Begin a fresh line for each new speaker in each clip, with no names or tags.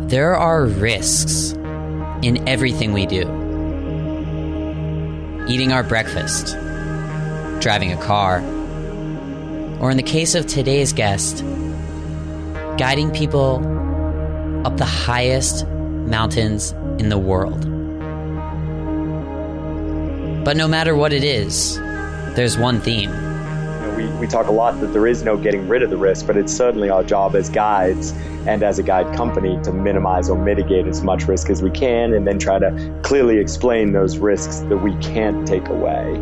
There are risks in everything we do. Eating our breakfast, driving a car, or in the case of today's guest, guiding people up the highest mountains in the world. But no matter what it is, there's one theme.
We talk a lot that there is no getting rid of the risk, but it's certainly our job as guides and as a guide company to minimize or mitigate as much risk as we can, and then try to clearly explain those risks that we can't take away.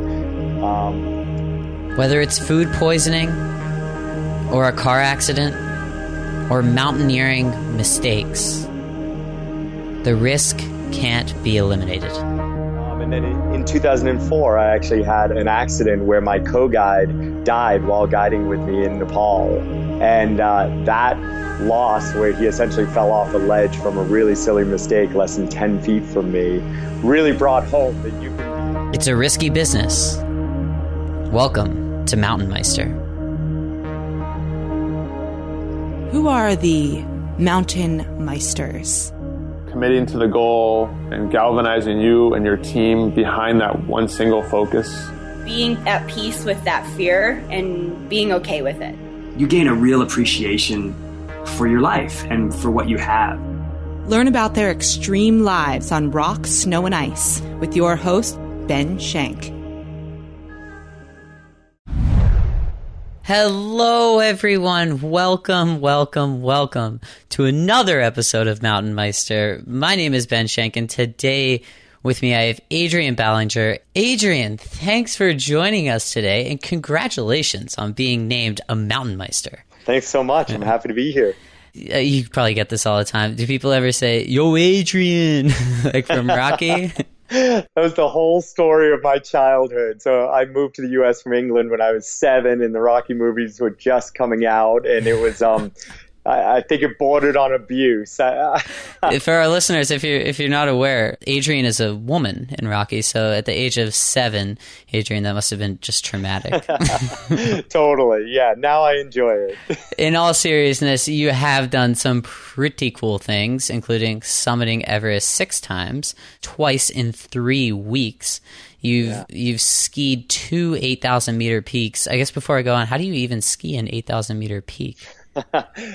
Whether it's food poisoning, or a car accident, or mountaineering mistakes, the risk can't be eliminated.
And then in 2004, I actually had an accident where my co-guide died while guiding with me in Nepal. And that loss, where he essentially fell off a ledge from a really silly mistake less than 10 feet from me, really brought home that you can...
It's a risky business. Welcome to MTNmeister.
Who are the MTNmeisters?
Committing to the goal and galvanizing you and your team behind that one single focus.
Being at peace with that fear and being okay with it.
You gain a real appreciation for your life and for what you have.
Learn about their extreme lives on rock, snow, and ice with your host, Ben Shank.
Hello, everyone. Welcome to another episode of MTNmeister. My name is Ben Shank, and today with me I have Adrian Ballinger. Adrian, thanks for joining us today, and congratulations on being named a MTNmeister.
Thanks so much. I'm happy to be here.
You probably get this all the time. Do people ever say, "Yo, Adrian," like from Rocky?
That was the whole story of my childhood. So I moved to the U.S. from England when I was 7, and the Rocky movies were just coming out, and it was, I think it bordered on abuse.
For our listeners, if you're not aware, Adrian is a woman in Rocky. So at the age of 7, Adrian, that must have been just traumatic.
Totally. Yeah. Now I enjoy it.
In all seriousness, you have done some pretty cool things, including summiting Everest 6 times, twice in 3 weeks. You've skied 2 8,000 meter peaks. I guess before I go on, how do you even ski an 8,000 meter peak?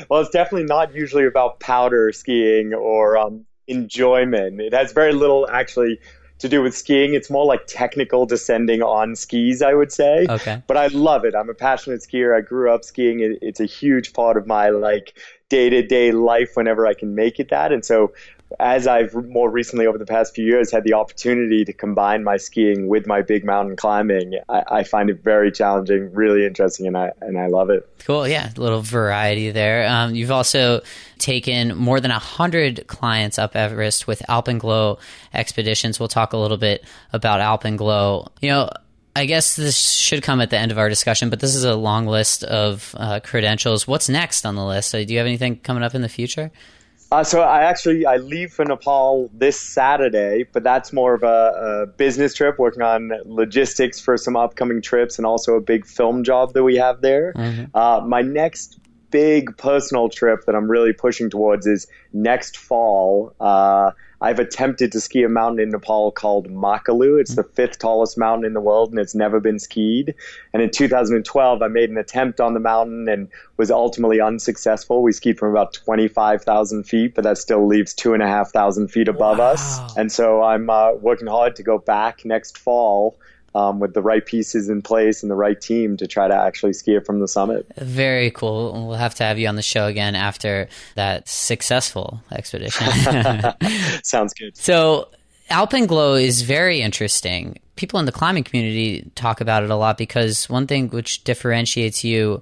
Well, it's definitely not usually about powder skiing or enjoyment. It has very little actually to do with skiing. It's more like technical descending on skis, I would say.
Okay.
But I love it. I'm a passionate skier. I grew up skiing. It's a huge part of my day-to-day life whenever I can make it that. And so as I've more recently over the past few years had the opportunity to combine my skiing with my big mountain climbing, I find it very challenging, really interesting, and I love it.
Cool. Yeah. A little variety there. You've also taken more than 100 clients up Everest with Alpenglow Expeditions. We'll talk a little bit about Alpenglow. I guess this should come at the end of our discussion, but this is a long list of credentials. What's next on the list? Do you have anything coming up in the future?
So I leave for Nepal this Saturday, but that's more of a business trip, working on logistics for some upcoming trips and also a big film job that we have there. Mm-hmm. My next big personal trip that I'm really pushing towards is next fall. I've attempted to ski a mountain in Nepal called Makalu. It's the 5th tallest mountain in the world, and it's never been skied. And in 2012, I made an attempt on the mountain and was ultimately unsuccessful. We skied from about 25,000 feet, but that still leaves 2,500 feet above us. And so I'm working hard to go back next fall with the right pieces in place and the right team to try to actually ski it from the summit.
Very cool. We'll have to have you on the show again after that successful expedition.
Sounds good.
So Alpenglow is very interesting. People in the climbing community talk about it a lot because one thing which differentiates you,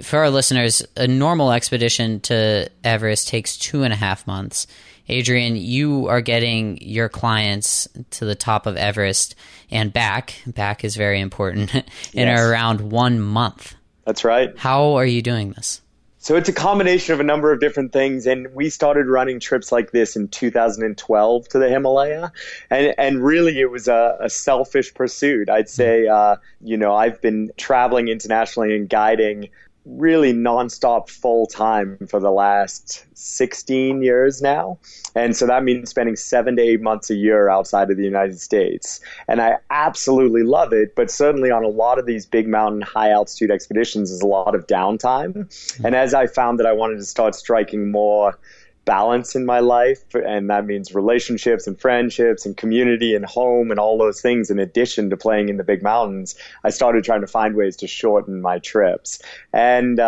for our listeners, a normal expedition to Everest takes 2.5 months. Adrian, you are getting your clients to the top of Everest and back. Back is very important. In around 1 month.
That's right.
How are you doing this?
So it's a combination of a number of different things. And we started running trips like this in 2012 to the Himalaya. And really it was a selfish pursuit. I'd say, I've been traveling internationally and guiding really nonstop full time for the last 16 years now. And so that means spending 7 to 8 months a year outside of the United States. And I absolutely love it. But certainly on a lot of these big mountain, high altitude expeditions, there's a lot of downtime. And as I found that I wanted to start striking more balance in my life, and that means relationships and friendships and community and home and all those things in addition to playing in the big mountains, I started trying to find ways to shorten my trips. And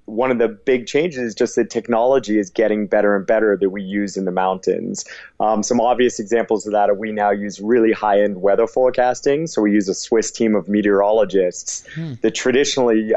one of the big changes is just that technology is getting better and better that we use in the mountains. Some obvious examples of that are we now use really high-end weather forecasting. So we use a Swiss team of meteorologists that traditionally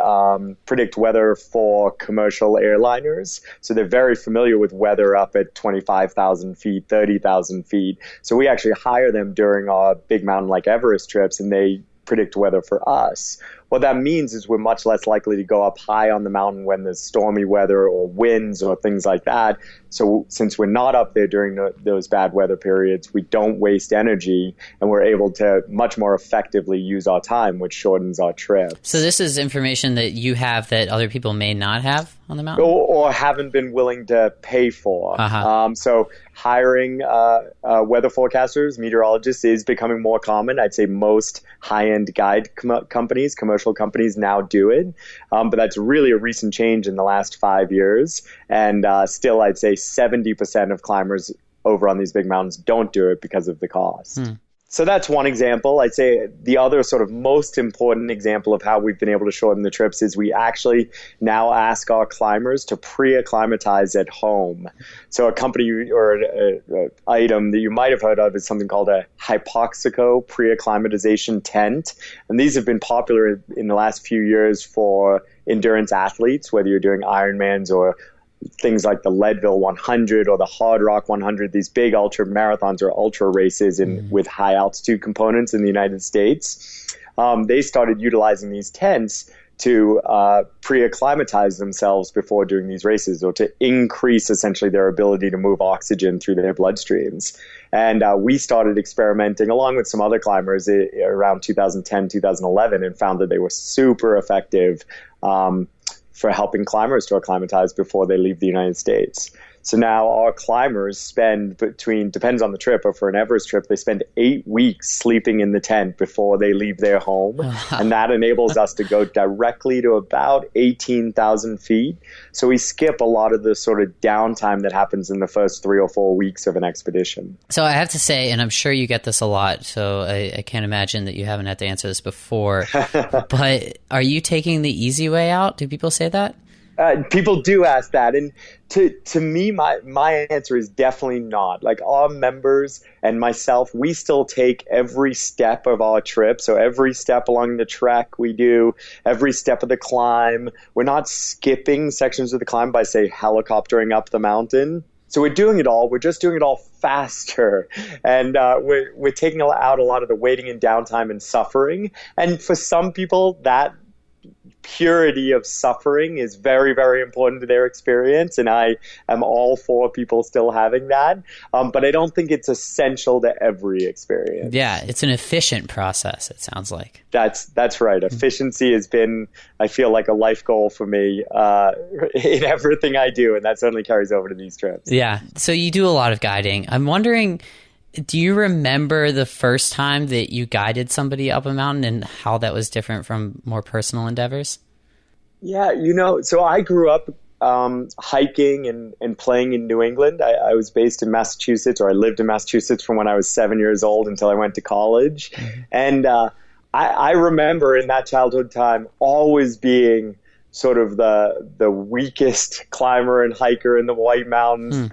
predict weather for commercial airliners. So they're very familiar with weather up at 25,000 feet, 30,000 feet. So we actually hire them during our big mountain like Everest trips, and they predict weather for us. What that means is we're much less likely to go up high on the mountain when there's stormy weather or winds or things like that. So since we're not up there during those bad weather periods, we don't waste energy, and we're able to much more effectively use our time, which shortens our trip.
So this is information that you have that other people may not have on the mountain?
Or haven't been willing to pay for. So hiring weather forecasters, meteorologists is becoming more common. I'd say most high-end guide companies, commercial companies now do it. But that's really a recent change in the last 5 years. And still, I'd say 70% of climbers over on these big mountains don't do it because of the cost. So that's one example. I'd say the other sort of most important example of how we've been able to shorten the trips is we actually now ask our climbers to pre-acclimatize at home. So a company or an item that you might have heard of is something called a hypoxico pre-acclimatization tent. And these have been popular in the last few years for endurance athletes, whether you're doing Ironmans or things like the Leadville 100 or the Hard Rock 100, these big ultra marathons or ultra races with high altitude components in the United States. They started utilizing these tents to pre-acclimatize themselves before doing these races, or to increase essentially their ability to move oxygen through their bloodstreams. And we started experimenting along with some other climbers around 2010, 2011, and found that they were super effective for helping climbers to acclimatize before they leave the United States. So now our climbers spend depends on the trip, but for an Everest trip, they spend 8 weeks sleeping in the tent before they leave their home. And that enables us to go directly to about 18,000 feet. So we skip a lot of the sort of downtime that happens in the first 3 or 4 weeks of an expedition.
So I have to say, and I'm sure you get this a lot, so I can't imagine that you haven't had to answer this before, but are you taking the easy way out? Do people say that?
People do ask that, and to me, my answer is definitely not. Like our members and myself, we still take every step of our trip. So every step along the trek we do, every step of the climb. We're not skipping sections of the climb by, say, helicoptering up the mountain. So we're doing it all. We're just doing it all faster, and we're taking out a lot of the waiting and downtime and suffering. And for some people, that purity of suffering is very, very important to their experience, and I am all for people still having that, but I don't think it's essential to every experience.
Yeah, it's an efficient process, it sounds like.
That's right. Efficiency has been, I feel like, a life goal for me in everything I do, and that certainly carries over to these trips.
Yeah, so you do a lot of guiding. I'm wondering, do you remember the first time that you guided somebody up a mountain and how that was different from more personal endeavors?
Yeah, so I grew up hiking and playing in New England. I was based in Massachusetts, or I lived in Massachusetts from when I was 7 years old until I went to college. And I remember in that childhood time always being sort of the weakest climber and hiker in the White Mountains,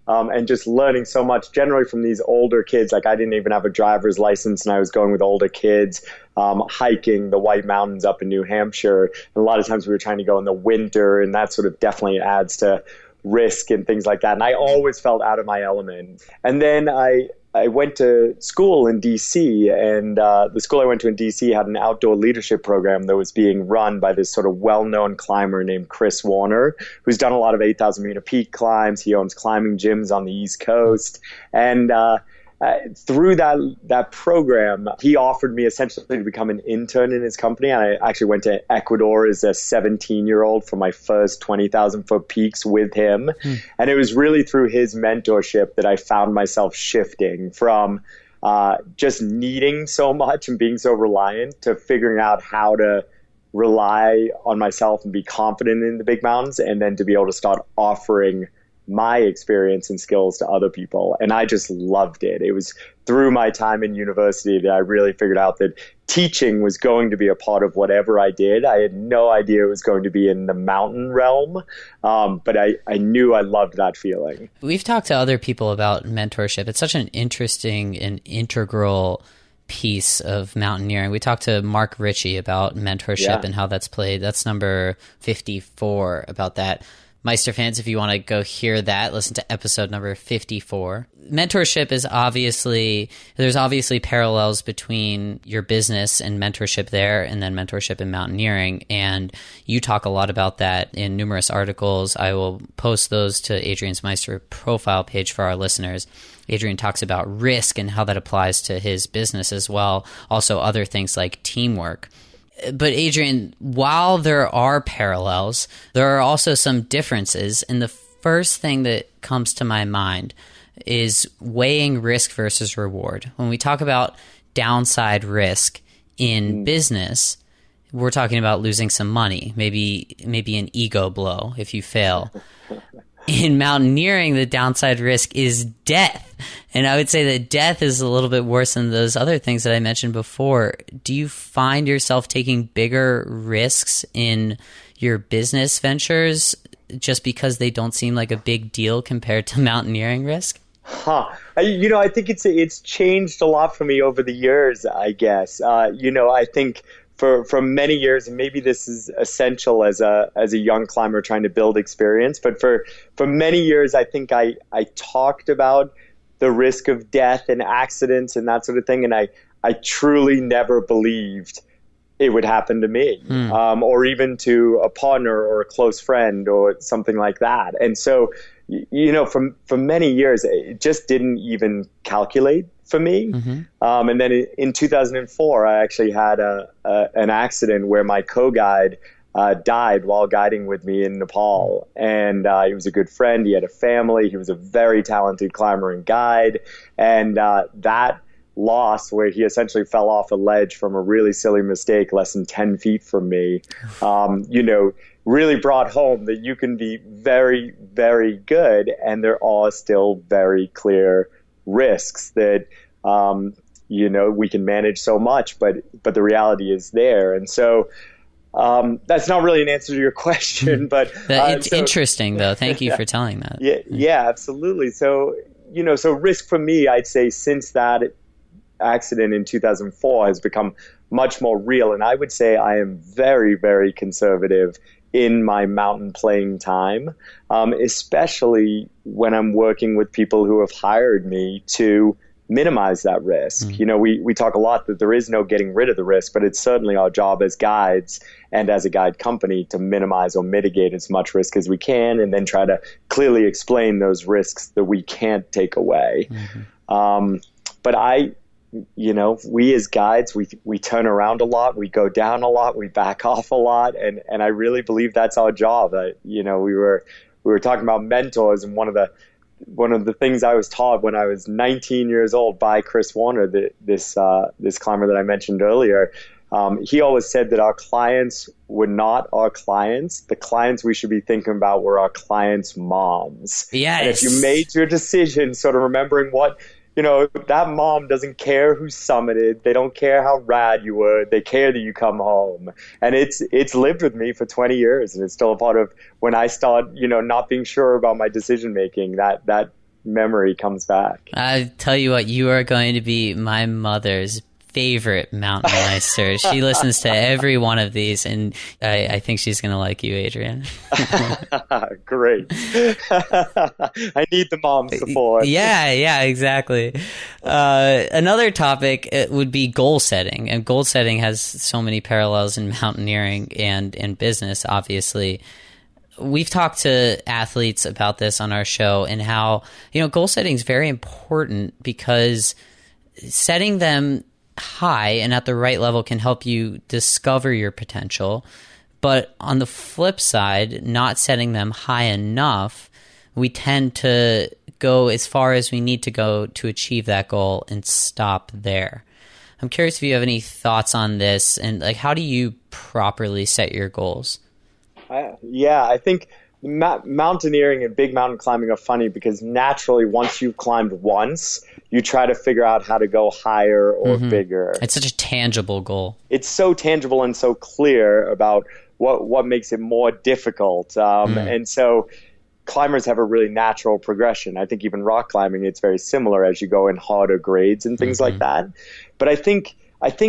and just learning so much generally from these older kids. Like I didn't even have a driver's license, and I was going with older kids, hiking the White Mountains up in New Hampshire. And a lot of times we were trying to go in the winter, and that sort of definitely adds to risk and things like that. And I always felt out of my element. And then I went to school in D.C., and the school I went to in D.C. had an outdoor leadership program that was being run by this sort of well-known climber named Chris Warner, who's done a lot of 8,000 meter peak climbs. He owns climbing gyms on the East Coast. And through that program, he offered me essentially to become an intern in his company. And I actually went to Ecuador as a 17-year-old for my first 20,000 foot peaks with him. And it was really through his mentorship that I found myself shifting from just needing so much and being so reliant to figuring out how to rely on myself and be confident in the big mountains, and then to be able to start offering my experience and skills to other people. And I just loved it. It was through my time in university that I really figured out that teaching was going to be a part of whatever I did. I had no idea it was going to be in the mountain realm, but I knew I loved that feeling.
We've talked to other people about mentorship. It's such an interesting and integral piece of mountaineering. We talked to Mark Ritchie about mentorship and how that's played. That's number 54 about that. Meister fans, if you want to go hear that, listen to episode number 54. Mentorship is there's obviously parallels between your business and mentorship there, and then mentorship in mountaineering. And you talk a lot about that in numerous articles. I will post those to Adrian's Meister profile page for our listeners. Adrian talks about risk and how that applies to his business as well. Also other things like teamwork. But Adrian, while there are parallels, there are also some differences. And the first thing that comes to my mind is weighing risk versus reward. When we talk about downside risk in business, we're talking about losing some money, maybe an ego blow if you fail. In mountaineering, the downside risk is death. And I would say that death is a little bit worse than those other things that I mentioned before. Do you find yourself taking bigger risks in your business ventures just because they don't seem like a big deal compared to mountaineering risk?
I think it's changed a lot for me over the years, I guess. I think for many years, and maybe this is essential as a young climber trying to build experience, but for many years, I think I talked about the risk of death and accidents and that sort of thing, and I truly never believed it would happen to me, or even to a partner or a close friend or something like that. And so, for many years, it just didn't even calculate for me. And then in 2004, I actually had an accident where my co-guide died while guiding with me in Nepal. And he was a good friend. He had a family. He was a very talented climber and guide. And that loss, where he essentially fell off a ledge from a really silly mistake less than 10 feet from me, really brought home that you can be very, very good, and there are still very clear risks that we can manage so much, but the reality is there. And so that's not really an answer to your question, but
it's interesting though. Thank you for telling that.
Yeah, absolutely. So so risk for me, I'd say since that accident in 2004 has become much more real, and I would say I am very, very conservative in my mountain playing time, especially when I'm working with people who have hired me to minimize that risk. We talk a lot that there is no getting rid of the risk, but it's certainly our job as guides and as a guide company to minimize or mitigate as much risk as we can, and then try to clearly explain those risks that we can't take away. But we as guides, we turn around a lot, we go down a lot, we back off a lot, and I really believe that's our job. We were talking about mentors, and one of the things I was taught when I was 19 years old by Chris Warner, this climber that I mentioned earlier, he always said that our clients were not our clients. The clients we should be thinking about were our clients' moms.
Yes.
And if you made your decision, sort of remembering what, that mom doesn't care who summited. They don't care how rad you were. They care that you come home. And it's lived with me for 20 years. And it's still a part of when I start, not being sure about my decision making, that memory comes back.
I tell you what, you are going to be my mother's favorite mountain meister. She listens to every one of these, and I think she's going to like you, Adrian.
Great. I need the mom support.
Yeah, exactly. Another topic would be goal setting, and goal setting has so many parallels in mountaineering and in business, obviously. we've talked to athletes about this on our show and how, goal setting is very important because setting them high and at the right level can help you discover your potential. But on the flip side, not setting them high enough, we tend to go as far as we need to go to achieve that goal and stop there. I'm curious if you have any thoughts on this and how do you properly set your goals?
I think mountaineering and big mountain climbing are funny because naturally, once you've climbed once, you try to figure out how to go higher or bigger.
It's such a tangible goal.
It's so tangible and so clear about what makes it more difficult. And so climbers have a really natural progression. I think even rock climbing, it's very similar as you go in harder grades and things like that. But I think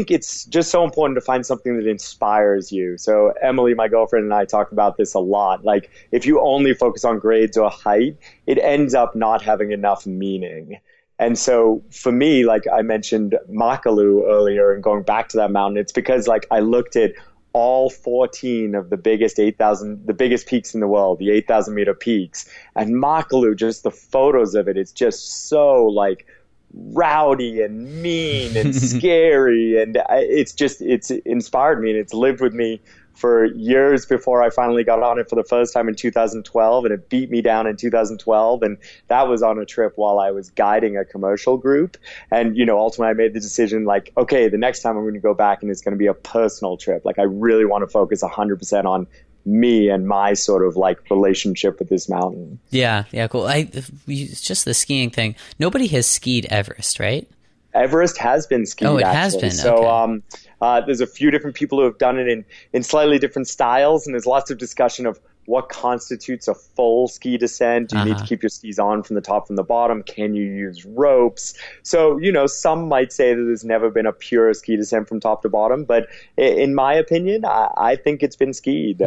it's just so important to find something that inspires you. So Emily, my girlfriend, and I talk about this a lot. If you only focus on grades or height, it ends up not having enough meaning. And so for me, I mentioned Makalu earlier and going back to that mountain, it's because I looked at all 14 of the biggest peaks in the world, the 8,000 meter peaks. And Makalu, just the photos of it, it's just so rowdy and mean and scary. And it's inspired me and it's lived with me for years before I finally got on it for the first time in 2012. And it beat me down in 2012. And that was on a trip while I was guiding a commercial group. And, ultimately I made the decision okay, the next time I'm going to go back and it's going to be a personal trip. I really want to focus 100% on me and my sort of relationship with this mountain.
Yeah, cool. It's just the skiing thing. Nobody has skied Everest, right?
Everest has been skied.
Oh, it
actually.
has been.
So
okay.
There's a few different people who have done it in slightly different styles, and there's lots of discussion of what constitutes a full ski descent. Do you need to keep your skis on from the top, from the bottom? Can you use ropes? So, some might say that there's never been a pure ski descent from top to bottom, but in my opinion, I think it's been skied.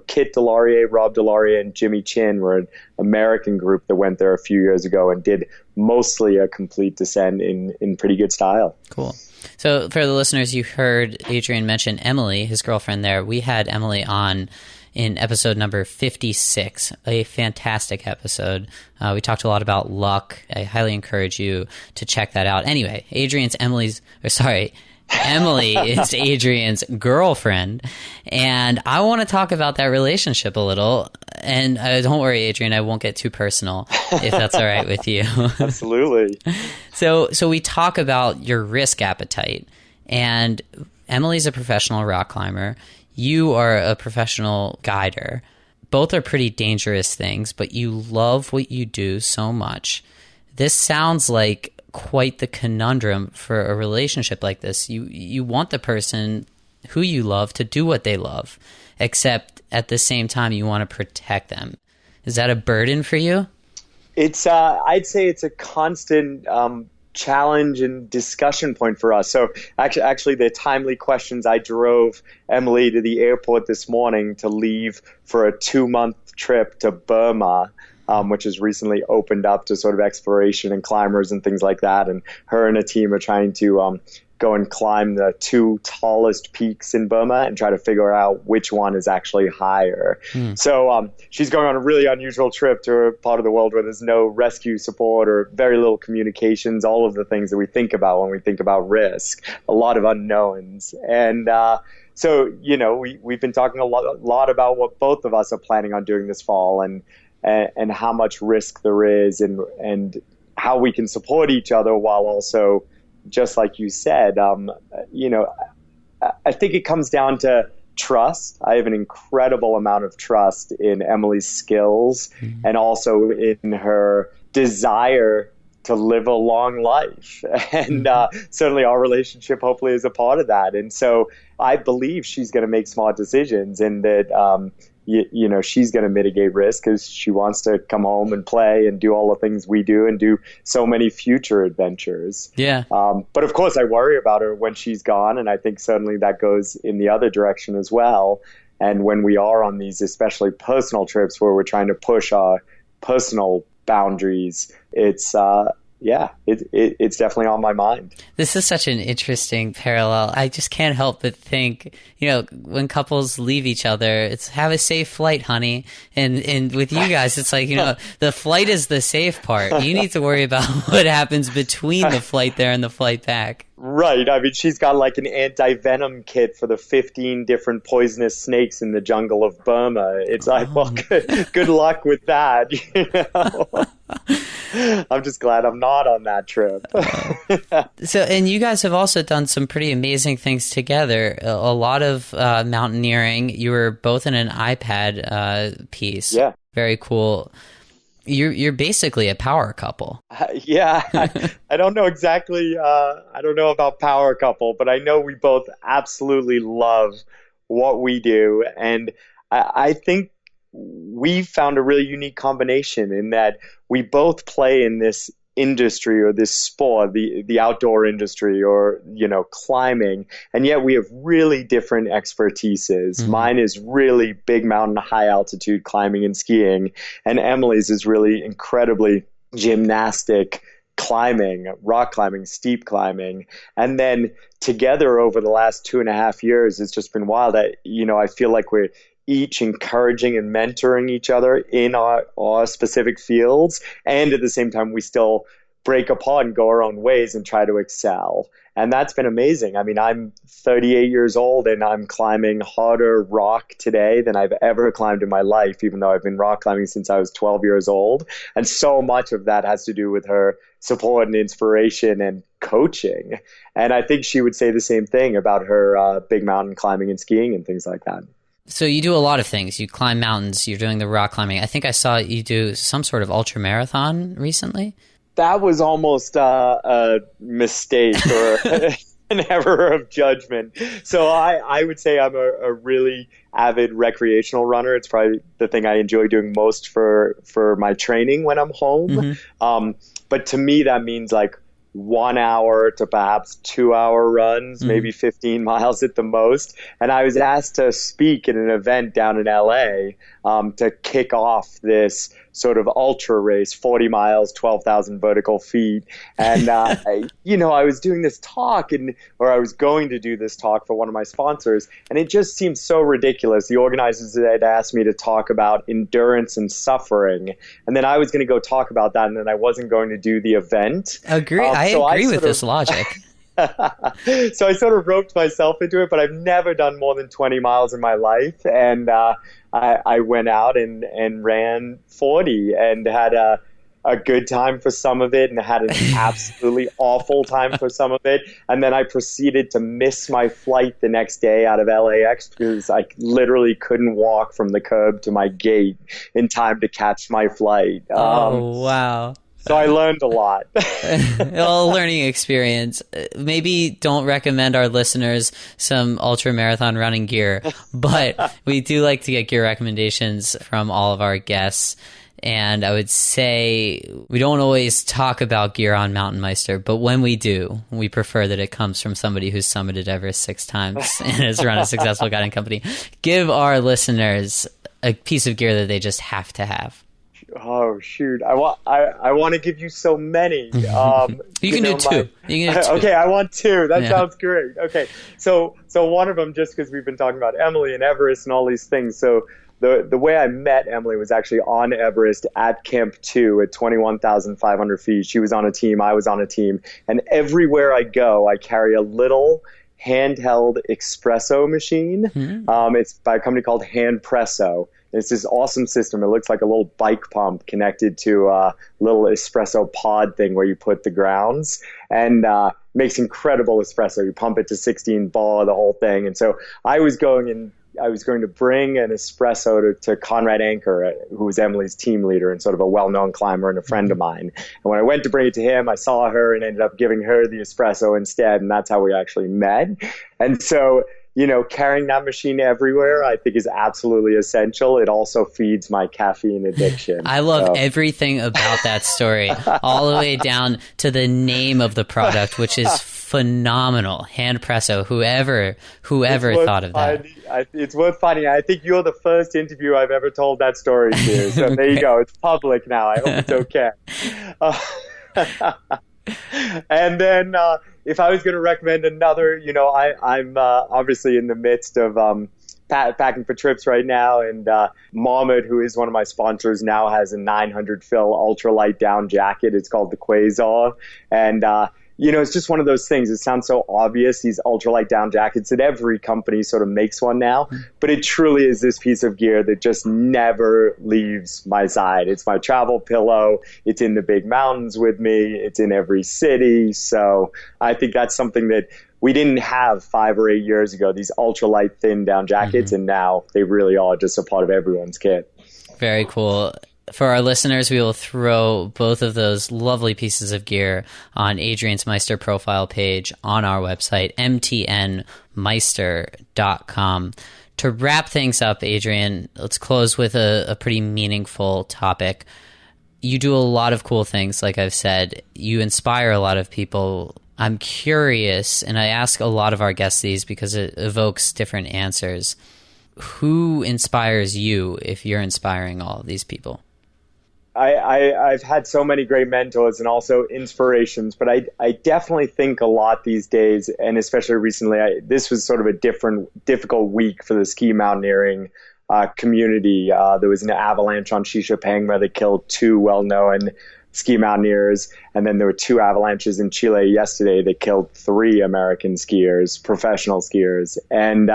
Kit Delaurier, Rob Delaurier, and Jimmy Chin were an American group that went there a few years ago and did mostly a complete descent in pretty good style.
Cool. So for the listeners, you heard Adrian mention Emily, his girlfriend there. We had Emily on in episode number 56, a fantastic episode. We talked a lot about luck. I highly encourage you to check that out. Anyway, Emily is Adrian's girlfriend, and I want to talk about that relationship a little. And don't worry, Adrian, I won't get too personal if that's all right with you.
Absolutely.
So we talk about your risk appetite, and Emily's a professional rock climber. You are a professional guider. Both are pretty dangerous things, but you love what you do so much. This sounds like quite the conundrum for a relationship like this. You want the person who you love to do what they love, except at the same time you want to protect them. Is that a burden for you?
It's I'd say it's a constant challenge and discussion point for us. So actually the timely questions, I drove Emily to the airport this morning to leave for a 2-month trip to Burma, which has recently opened up to sort of exploration and climbers and things like that. And her and a team are trying to go and climb the 2 tallest peaks in Burma and try to figure out which one is actually higher. So she's going on a really unusual trip to a part of the world where there's no rescue support or very little communications, all of the things that we think about when we think about risk, a lot of unknowns. And so, we've been talking a lot about what both of us are planning on doing this fall and how much risk there is and how we can support each other while also, just like you said, I think it comes down to trust. I have an incredible amount of trust in Emily's skills and also in her desire to live a long life. And certainly our relationship hopefully is a part of that. And so I believe she's going to make smart decisions and that, she's going to mitigate risk because she wants to come home and play and do all the things we do and do so many future adventures.
Yeah.
But of course I worry about her when she's gone. And I think certainly that goes in the other direction as well. And when we are on these, especially personal trips where we're trying to push our personal boundaries, it's yeah, it's definitely on my mind.
This is such an interesting parallel. I just can't help but think, when couples leave each other, it's have a safe flight, honey. And with you guys, it's like, the flight is the safe part. You need to worry about what happens between the flight there and the flight back.
Right. I mean, she's got like an anti-venom kit for the 15 different poisonous snakes in the jungle of Burma. It's like, well, good luck with that. I'm just glad I'm not on that trip.
So, and you guys have also done some pretty amazing things together. A lot of mountaineering. You were both in an iPad piece.
Yeah.
Very cool. You're basically a power couple.
Yeah, I don't know exactly. I don't know about power couple, but I know we both absolutely love what we do. And I think we found a really unique combination in that we both play in this industry or this sport, the outdoor industry, or climbing, and yet we have really different expertises. Mm-hmm. Mine is really big mountain, high altitude climbing and skiing, and Emily's is really incredibly gymnastic climbing, rock climbing, steep climbing. And then together over the last 2.5 years, it's just been wild. I feel like we're each encouraging and mentoring each other in our specific fields. And at the same time, we still break apart and go our own ways and try to excel. And that's been amazing. I mean, I'm 38 years old and I'm climbing harder rock today than I've ever climbed in my life, even though I've been rock climbing since I was 12 years old. And so much of that has to do with her support and inspiration and coaching. And I think she would say the same thing about her big mountain climbing and skiing and things like that.
So you do a lot of things. You climb mountains. You're doing the rock climbing. I think I saw you do some sort of ultra marathon recently.
That was almost a mistake or an error of judgment. So I would say I'm a really avid recreational runner. It's probably the thing I enjoy doing most for my training when I'm home. Mm-hmm. But to me, that means like 1 hour to perhaps 2 hour runs, maybe 15 miles at the most. And I was asked to speak at an event down in LA to kick off this sort of ultra race, 40 miles, 12,000 vertical feet. And, I was doing this talk or I was going to do this talk for one of my sponsors. And it just seemed so ridiculous. The organizers had asked me to talk about endurance and suffering. And then I was going to go talk about that. And then I wasn't going to do the event.
I agree with this logic.
So I sort of roped myself into it, but I've never done more than 20 miles in my life. And I went out and ran 40 and had a good time for some of it and had an absolutely awful time for some of it. And then I proceeded to miss my flight the next day out of LAX because I literally couldn't walk from the curb to my gate in time to catch my flight.
Wow.
So I learned a lot.
A learning experience. Maybe don't recommend our listeners some ultra marathon running gear, but we do like to get gear recommendations from all of our guests. And I would say we don't always talk about gear on MTNmeister, but when we do, we prefer that it comes from somebody who's summited Everest 6 times and has run a successful guiding company. Give our listeners a piece of gear that they just have to have.
Oh shoot! I want to give you so many.
You can do two.
Okay, I want 2. That sounds great. Okay, so one of them, just because we've been talking about Emily and Everest and all these things. So the way I met Emily was actually on Everest at Camp 2 at 21,500 feet. She was on a team. I was on a team, and everywhere I go, I carry a little handheld espresso machine. Mm-hmm. It's by a company called Handpresso. It's this awesome system. It looks like a little bike pump connected to a little espresso pod thing where you put the grounds, and makes incredible espresso. You pump it to 16 bar, the whole thing. And so I was going to bring an espresso to Conrad Anker, who was Emily's team leader and sort of a well-known climber and a friend of mine. And when I went to bring it to him, I saw her and ended up giving her the espresso instead. And that's how we actually met. And so, carrying that machine everywhere, I think, is absolutely essential. It also feeds my caffeine addiction.
I love everything about that story, all the way down to the name of the product, which is phenomenal. Handpresso. Whoever thought of that?
It's worth finding. I think you're the first interview I've ever told that story to. So there you go. It's public now. I hope it's okay. And then if I was going to recommend another, I'm obviously in the midst of packing for trips right now. And Mohammed, who is one of my sponsors, now has a 900 fill ultralight down jacket. It's called the Quasar. And it's just one of those things. It sounds so obvious, these ultralight down jackets, that every company sort of makes one now. But it truly is this piece of gear that just never leaves my side. It's my travel pillow. It's in the big mountains with me. It's in every city. So I think that's something that we didn't have 5 or 8 years ago, these ultralight thin down jackets. And now they really are just a part of everyone's kit.
Very cool. For our listeners, we will throw both of those lovely pieces of gear on Adrian's Meister profile page on our website, MTNmeister.com. To wrap things up, Adrian, let's close with a pretty meaningful topic. You do a lot of cool things, like I've said. You inspire a lot of people. I'm curious, and I ask a lot of our guests these because it evokes different answers. Who inspires you if you're inspiring all of these people?
I've had so many great mentors and also inspirations, but I definitely think a lot these days, and especially recently, this was sort of a difficult week for the ski mountaineering community. There was an avalanche on Shishapangma that killed 2 well-known ski mountaineers, and then there were 2 avalanches in Chile yesterday that killed 3 American skiers, professional skiers. And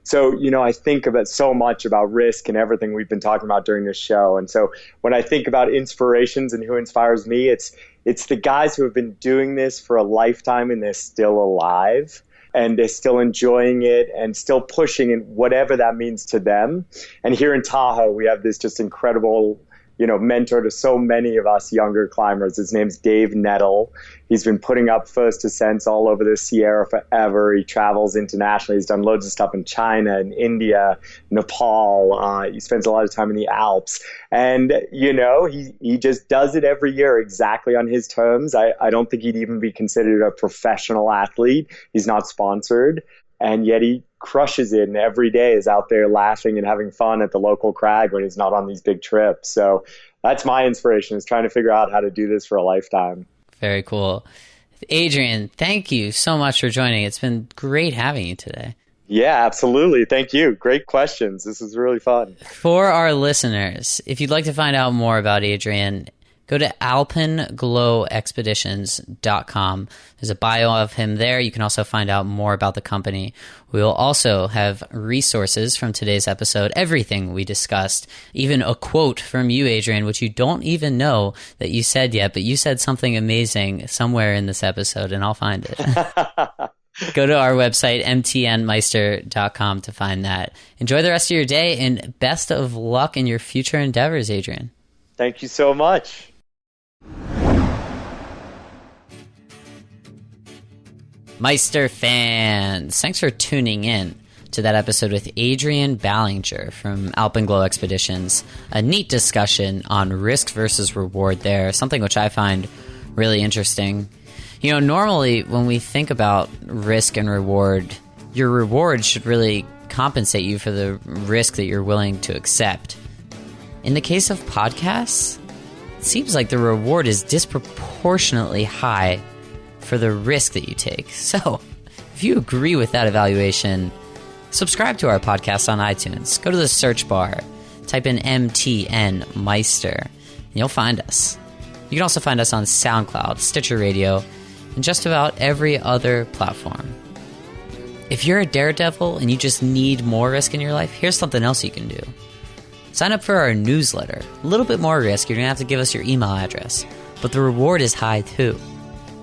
so, I think about so much about risk and everything we've been talking about during this show. And so when I think about inspirations and who inspires me, it's the guys who have been doing this for a lifetime and they're still alive and they're still enjoying it and still pushing in whatever that means to them. And here in Tahoe, we have this just incredible mentor to so many of us younger climbers. His name's Dave Nettle. He's been putting up first ascents all over the Sierra forever. He travels internationally. He's done loads of stuff in China and India, Nepal. He spends a lot of time in the Alps. And, he just does it every year exactly on his terms. I don't think he'd even be considered a professional athlete. He's not sponsored. And yet he crushes it, and every day is out there laughing and having fun at the local crag when he's not on these big trips. So that's my inspiration, is trying to figure out how to do this for a lifetime.
Very cool. Adrian, thank you so much for joining. It's been great having you today.
Yeah, absolutely. Thank you. Great questions. This is really fun.
For our listeners, if you'd like to find out more about Adrian, go to alpenglowexpeditions.com. There's a bio of him there. You can also find out more about the company. We will also have resources from today's episode, everything we discussed, even a quote from you, Adrian, which you don't even know that you said yet, but you said something amazing somewhere in this episode, and I'll find it. Go to our website, MTNmeister.com, to find that. Enjoy the rest of your day, and best of luck in your future endeavors, Adrian.
Thank you so much.
Meister fans, thanks for tuning in to that episode with Adrian Ballinger from Alpenglow Expeditions. A neat discussion on risk versus reward there, something which I find really interesting. Normally when we think about risk and reward, your reward should really compensate you for the risk that you're willing to accept. In the case of podcasts, it seems like the reward is disproportionately high for the risk that you take. So, if you agree with that evaluation, subscribe to our podcast on iTunes. Go to the search bar, type in MTNmeister, and you'll find us. You can also find us on SoundCloud, Stitcher Radio, and just about every other platform. If you're a daredevil and you just need more risk in your life, here's something else you can do. Sign up for our newsletter. A little bit more risk. You're going to have to give us your email address. But the reward is high too.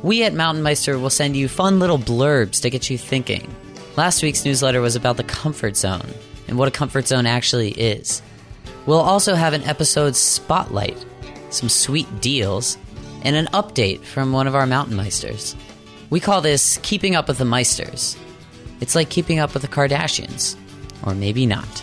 We at Mountain Meister will send you fun little blurbs to get you thinking. Last week's newsletter was about the comfort zone and what a comfort zone actually is. We'll also have an episode spotlight, some sweet deals, and an update from one of our Mountain Meisters. We call this Keeping Up with the Meisters. It's like keeping up with the Kardashians. Or maybe not.